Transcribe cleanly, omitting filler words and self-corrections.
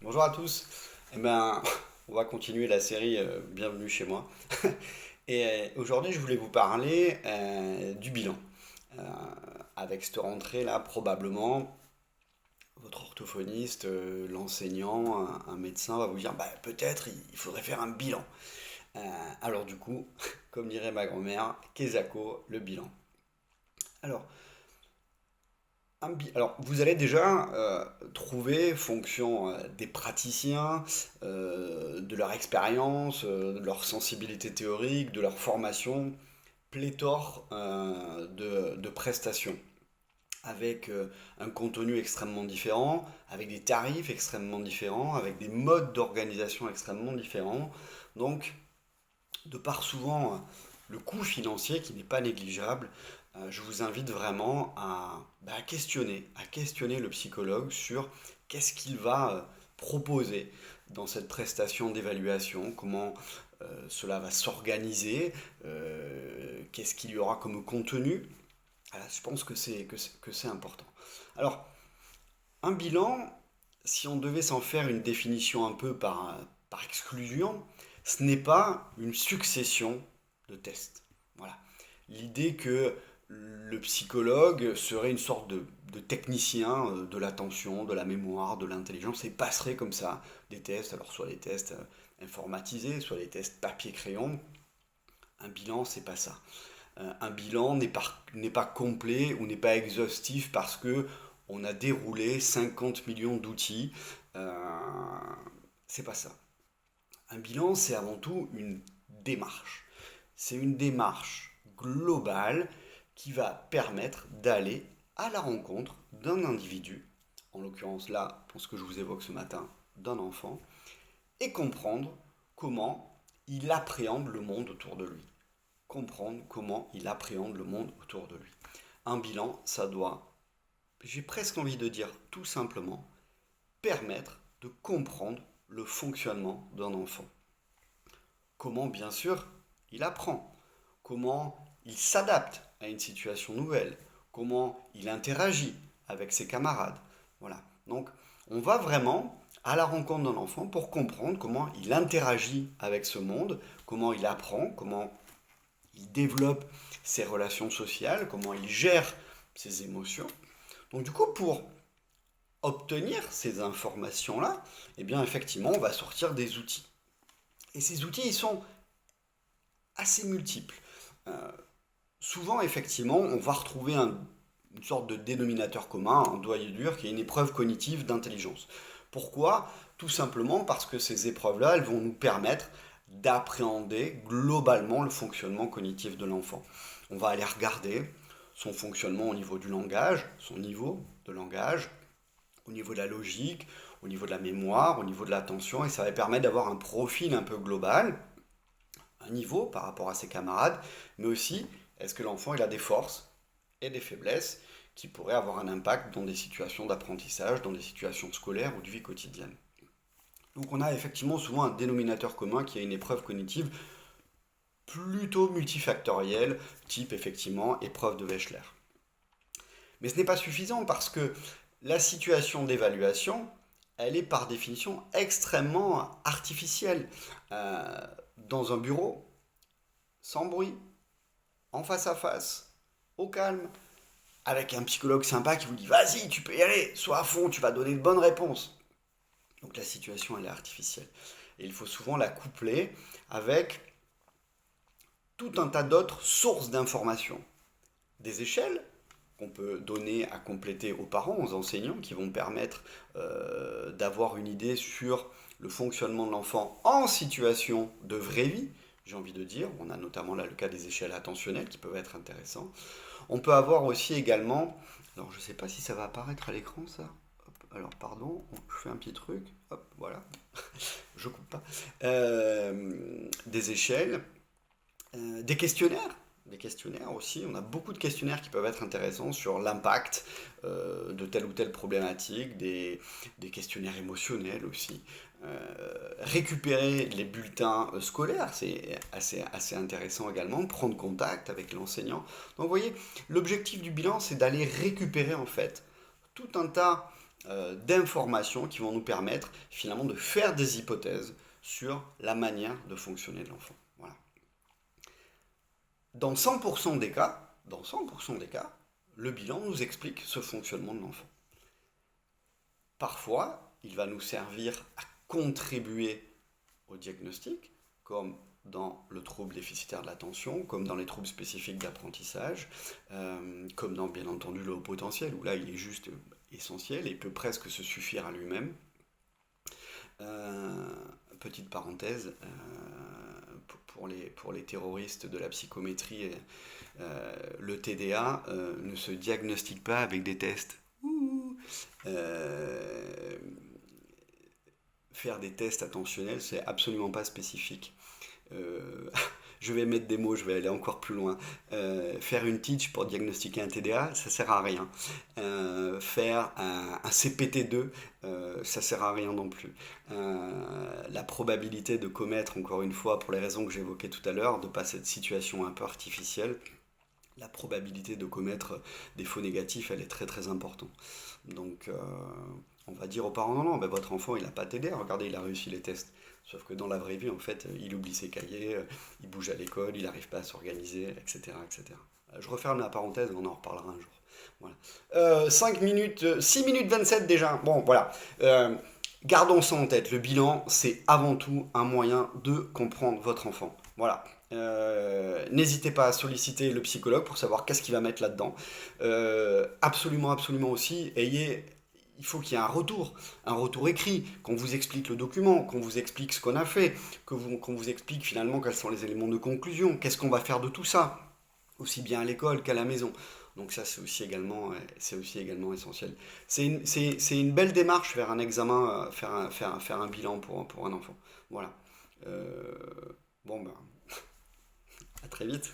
Bonjour à tous. Eh ben, on va continuer la série Bienvenue chez moi. Et aujourd'hui, je voulais vous parler du bilan. Euh, Avec cette rentrée là, probablement, votre orthophoniste, l'enseignant, un médecin va vous dire, bah, peut-être il faudrait faire un bilan. Euh, alors du coup, comme dirait ma grand-mère, Kezako, le bilan. Alors, alors, vous allez déjà trouver, fonction des praticiens, de leur expérience, de leur sensibilité théorique, de leur formation, pléthore de prestations, avec un contenu extrêmement différent, avec des tarifs extrêmement différents, avec des modes d'organisation extrêmement différents. Donc, de par souvent le coût financier qui n'est pas négligeable, je vous invite vraiment à questionner le psychologue sur qu'est-ce qu'il va proposer dans cette prestation d'évaluation, comment cela va s'organiser, qu'est-ce qu'il y aura comme contenu. Voilà, je pense que c'est important. Alors, un bilan, si on devait s'en faire une définition un peu par exclusion, ce n'est pas une succession de tests. Voilà. L'idée que le psychologue serait une sorte de technicien de l'attention, de la mémoire, de l'intelligence, et passerait comme ça des tests, alors soit les tests informatisés, soit les tests papier-crayon. Un bilan, c'est pas ça. Un bilan n'est pas complet ou n'est pas exhaustif parce que on a déroulé 50 millions d'outils. Euh, c'est pas ça. Un bilan, c'est avant tout une démarche. C'est une démarche globale qui va permettre d'aller à la rencontre d'un individu, en l'occurrence là, pour ce que je vous évoque ce matin, d'un enfant, et comprendre comment il appréhende le monde autour de lui. Comprendre comment il appréhende le monde autour de lui. Un bilan, ça doit, j'ai presque envie de dire tout simplement, permettre de comprendre le fonctionnement d'un enfant. Comment, bien sûr, il apprend, comment il s'adapte à une situation nouvelle, comment il interagit avec ses camarades. Voilà. Donc, on va vraiment à la rencontre d'un enfant pour comprendre comment il interagit avec ce monde, comment il apprend, comment il développe ses relations sociales, comment il gère ses émotions. Donc du coup, pour obtenir ces informations-là, eh bien effectivement, on va sortir des outils. Et ces outils, ils sont assez multiples. Euh, Souvent, effectivement, on va retrouver une sorte de dénominateur commun, un doigt dur, qui est une épreuve cognitive d'intelligence. Pourquoi? Tout simplement parce que ces épreuves-là, elles vont nous permettre d'appréhender globalement le fonctionnement cognitif de l'enfant. On va aller regarder son fonctionnement au niveau du langage, son niveau de langage, au niveau de la logique, au niveau de la mémoire, au niveau de l'attention, et ça va permettre d'avoir un profil un peu global, un niveau par rapport à ses camarades, mais aussi est-ce que l'enfant il a des forces et des faiblesses qui pourraient avoir un impact dans des situations d'apprentissage, dans des situations scolaires ou de vie quotidienne. Donc on a effectivement souvent un dénominateur commun qui est une épreuve cognitive plutôt multifactorielle, type effectivement épreuve de Wechsler. Mais ce n'est pas suffisant parce que la situation d'évaluation, elle est par définition extrêmement artificielle. Euh, dans un bureau, sans bruit, en face à face, au calme, avec un psychologue sympa qui vous dit vas-y, tu peux y aller, sois à fond, tu vas donner de bonnes réponses. Donc la situation, elle est artificielle. Et il faut souvent la coupler avec tout un tas d'autres sources d'informations. Des échelles qu'on peut donner à compléter aux parents, aux enseignants, qui vont permettre d'avoir une idée sur le fonctionnement de l'enfant en situation de vraie vie, j'ai envie de dire. On a notamment là le cas des échelles attentionnelles qui peuvent être intéressants. On peut avoir aussi également, alors je ne sais pas si ça va apparaître à l'écran ça. Hop, alors pardon, je fais un petit truc, hop, voilà, je coupe pas. Des échelles, des questionnaires. Des questionnaires aussi, on a beaucoup de questionnaires qui peuvent être intéressants sur l'impact de telle ou telle problématique, des questionnaires émotionnels aussi. Récupérer les bulletins scolaires, c'est assez intéressant également, prendre contact avec l'enseignant. Donc vous voyez, l'objectif du bilan, c'est d'aller récupérer en fait tout un tas d'informations qui vont nous permettre finalement de faire des hypothèses sur la manière de fonctionner de l'enfant. Voilà. Dans 100% des cas, le bilan nous explique ce fonctionnement de l'enfant. Parfois, il va nous servir à contribuer au diagnostic, comme dans le trouble déficitaire de l'attention, comme dans les troubles spécifiques d'apprentissage, comme dans bien entendu le haut potentiel, où là il est juste essentiel et peut presque se suffire à lui-même. Petite parenthèse, pour les terroristes de la psychométrie, le TDA ne se diagnostique pas avec des tests. Faire des tests attentionnels, c'est absolument pas spécifique. Je vais mettre des mots, je vais aller encore plus loin. Faire une teach pour diagnostiquer un TDA, ça sert à rien. Faire un CPT2, ça sert à rien non plus. La probabilité de commettre, encore une fois, pour les raisons que j'évoquais tout à l'heure, de pas cette situation un peu artificielle, la probabilité de commettre des faux négatifs, elle est très très importante. Donc, on va dire aux parents, non, non, ben, votre enfant, il n'a pas TDA, regardez, il a réussi les tests. Sauf que dans la vraie vie, en fait, il oublie ses cahiers, il bouge à l'école, il n'arrive pas à s'organiser, etc., etc. Je referme la parenthèse, on en reparlera un jour. Voilà. 5 minutes, 6 minutes 27 déjà. Bon, voilà. Gardons ça en tête. Le bilan, c'est avant tout un moyen de comprendre votre enfant. Voilà. N'hésitez pas à solliciter le psychologue pour savoir qu'est-ce qu'il va mettre là-dedans. Absolument, absolument aussi, il faut qu'il y ait un retour écrit, qu'on vous explique le document, qu'on vous explique ce qu'on a fait, qu'on vous explique finalement quels sont les éléments de conclusion, qu'est-ce qu'on va faire de tout ça, aussi bien à l'école qu'à la maison. Donc ça, c'est aussi également essentiel. C'est une belle démarche vers un examen, faire un bilan pour un enfant. Voilà. Bon, ben, à très vite.